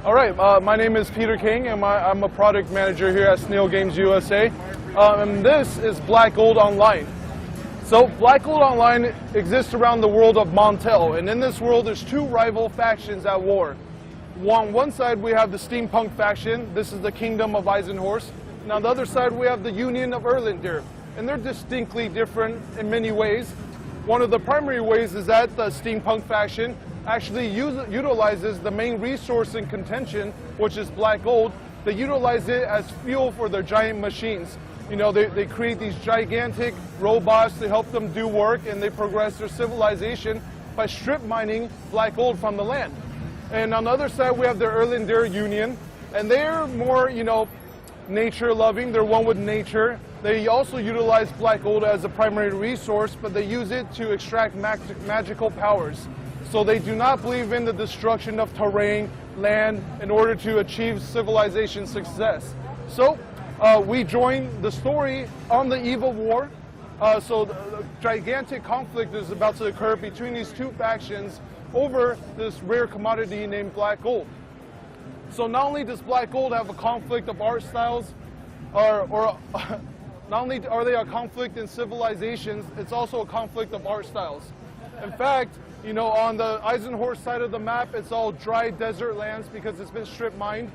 All right, my name is Peter Kang, and I'm a product manager here at Snail Games USA. And this is Black Gold Online. So Black Gold Online exists around the world of Montel, and in this world there's two rival factions at war. On one side we have the steampunk faction. This is the Kingdom of Eisenhorst. And on the other side we have the Union of Erlendir, and they're distinctly different in many ways. One of the primary ways is that the steampunk faction actually utilizes the main resource in contention, which is black gold. They utilize it as fuel for their giant machines. You know, they create these gigantic robots to help them do work, and they progress their civilization by strip mining black gold from the land. And on the other side, we have the Erlendir Union, and they're more, you know, nature loving. They're one with nature. They also utilize black gold as a primary resource, but they use it to extract magical powers. So they do not believe in the destruction of terrain, land, in order to achieve civilization success. So we join the story on the eve of war. So the gigantic conflict is about to occur between these two factions over this rare commodity named black gold. So not only does black gold have a conflict of art styles, or not only are they a conflict in civilizations, it's also a conflict of art styles. In fact, you know, on the Eisenhorst side of the map, it's all dry desert lands because it's been strip mined.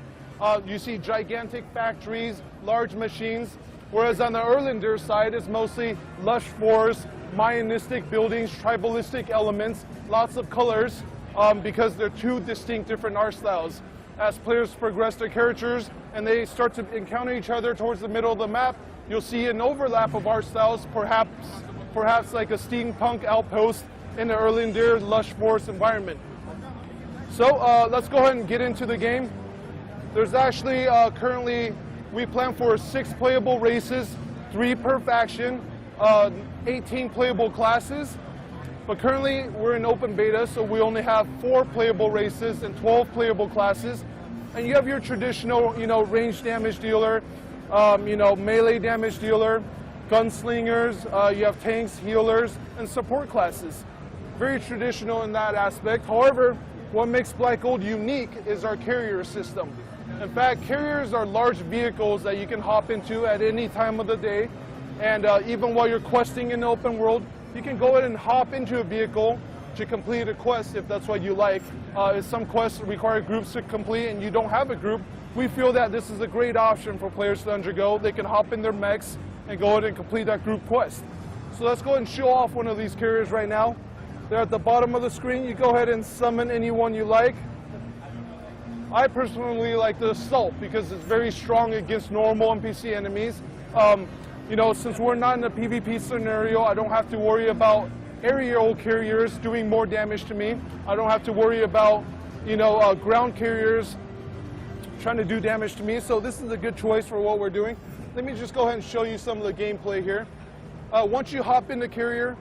You see gigantic factories, large machines, whereas on the Erlendir side, it's mostly lush forests, Mayanistic buildings, tribalistic elements, lots of colors, because they're two distinct different art styles. As players progress their characters and they start to encounter each other towards the middle of the map, you'll see an overlap of art styles, perhaps like a steampunk outpost in the Erlendir lush forest environment. So let's go ahead and get into the game. There's actually currently, we plan for 6 playable races, 3 per faction, 18 playable classes. But currently we're in open beta, so we only have 4 playable races and 12 playable classes. And you have your traditional, you know, range damage dealer, you know, melee damage dealer, gunslingers, you have tanks, healers, and support classes. Very traditional in that aspect. However, what makes Black Gold unique is our carrier system. In fact, carriers are large vehicles that you can hop into at any time of the day. And even while you're questing in the open world, you can go ahead and hop into a vehicle to complete a quest if that's what you like. If some quests require groups to complete and you don't have a group, we feel that this is a great option for players to undergo. They can hop in their mechs and go ahead and complete that group quest. So let's go ahead and show off one of these carriers right now. They're at the bottom of the screen. You go ahead and summon anyone you like. I personally like the Assault because it's very strong against normal NPC enemies. You know, since we're not in a PvP scenario, I don't have to worry about aerial carriers doing more damage to me. I don't have to worry about, you know, ground carriers trying to do damage to me. So this is a good choice for what we're doing. Let me just go ahead and show you some of the gameplay here. Once you hop in the carrier,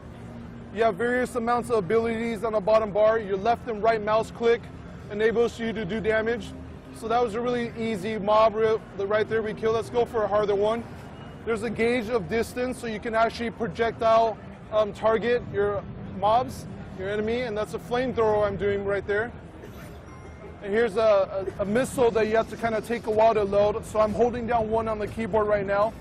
you have various amounts of abilities on the bottom bar. Your left and right mouse click enables you to do damage. So that was a really easy mob right there we killed. Let's go for a harder one. There's a gauge of distance, so you can actually projectile target your mobs, your enemy, and that's a flamethrower I'm doing right there. And here's a missile that you have to kind of take a while to load. So I'm holding down 1 on the keyboard right now.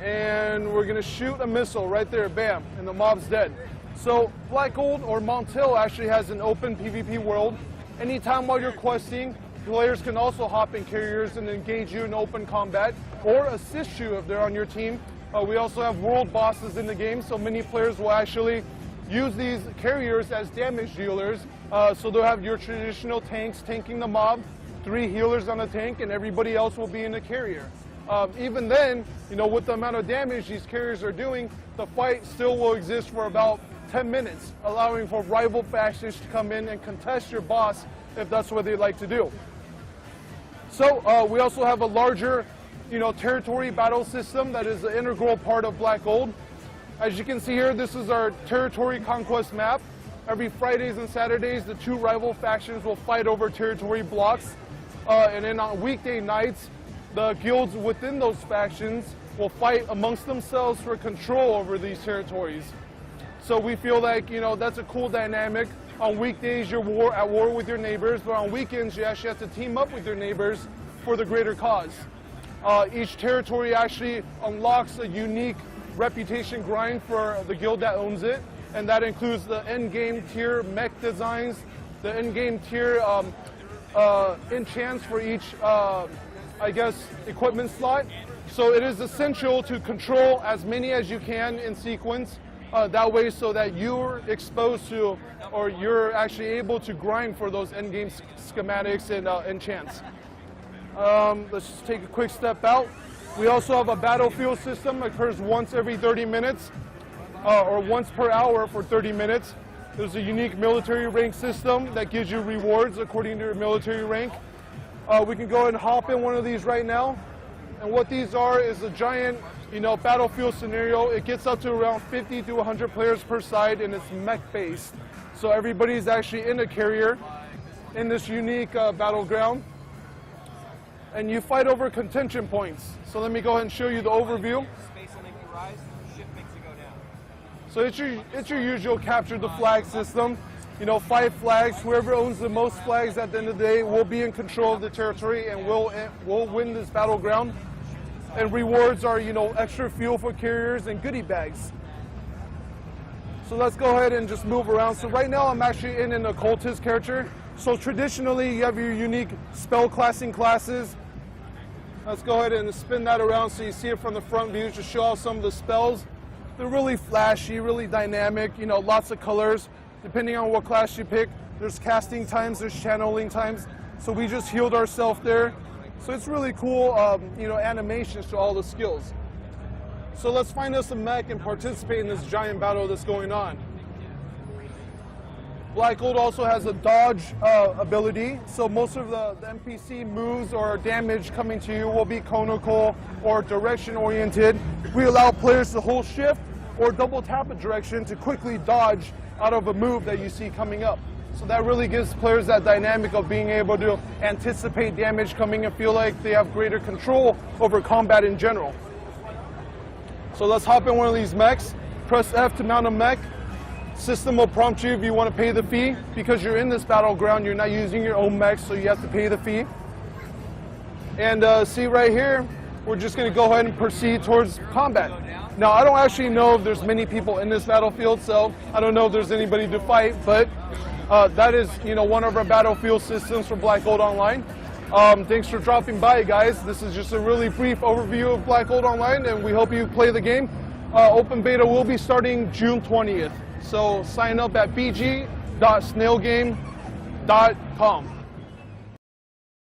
And we're gonna shoot a missile right there, bam, and the mob's dead. So Black Gold or Montel actually has an open PvP world. Anytime while you're questing, players can also hop in carriers and engage you in open combat or assist you if they're on your team. We also have world bosses in the game, so many players will actually use these carriers as damage dealers. So they'll have your traditional tanks tanking the mob, 3 healers on the tank, and everybody else will be in the carrier. Even then, you know, with the amount of damage these carriers are doing, the fight still will exist for about 10 minutes, allowing for rival factions to come in and contest your boss if that's what they'd like to do. So we also have a larger, you know, territory battle system that is an integral part of Black Gold. As you can see here, this is our territory conquest map. Every Fridays and Saturdays, the 2 rival factions will fight over territory blocks. And then on weekday nights, the guilds within those factions will fight amongst themselves for control over these territories. So we feel like, you know, that's a cool dynamic. On weekdays, you're at war with your neighbors, but on weekends, you actually have to team up with your neighbors for the greater cause. Each territory actually unlocks a unique reputation grind for the guild that owns it, and that includes the end-game tier mech designs, the end-game tier enchants for each, I guess, equipment slot. So it is essential to control as many as you can in sequence, that way so that you're exposed to, or you're actually able to grind for those end-game schematics and enchants. Let's just take a quick step out. We also have a battlefield system that occurs once every 30 minutes, or once per hour for 30 minutes. There's a unique military rank system that gives you rewards according to your military rank. We can go ahead and hop in one of these right now. And what these are is a giant, battlefield scenario. It gets up to around 50 to 100 players per side, and it's mech-based. So everybody's actually in a carrier in this unique battleground. And you fight over contention points. So let me go ahead and show you the overview. Space will make you rise, shift makes you go down. So it's your usual capture the flag system. 5 flags. Whoever owns the most flags at the end of the day will be in control of the territory and will win this battleground. And rewards are, extra fuel for carriers and goodie bags. So let's go ahead and just move around. So right now I'm actually in an occultist character. So traditionally you have your unique spell classing classes. Let's go ahead and spin that around so you see it from the front view to show off some of the spells. They're really flashy, really dynamic, lots of colors. Depending on what class you pick, there's casting times, there's channeling times. So we just healed ourselves there. So it's really cool, animations to all the skills. So let's find us a mech and participate in this giant battle that's going on. Black Gold also has a dodge ability, so most of the NPC moves or damage coming to you will be conical or direction oriented. We allow players to hold shift or double tap a direction to quickly dodge out of a move that you see coming up. So that really gives players that dynamic of being able to anticipate damage coming and feel like they have greater control over combat in general. So let's hop in one of these mechs, press F to mount a mech. System will prompt you if you want to pay the fee. Because you're in this battleground, you're not using your own mech, so you have to pay the fee. And see right here, we're just going to go ahead and proceed towards combat. Now, I don't actually know if there's many people in this battlefield, so I don't know if there's anybody to fight, but that is, one of our battlefield systems for Black Gold Online. Thanks for dropping by, guys. This is just a really brief overview of Black Gold Online, and we hope you play the game. Open beta will be starting June 20th. So sign up at bg.snailgame.com.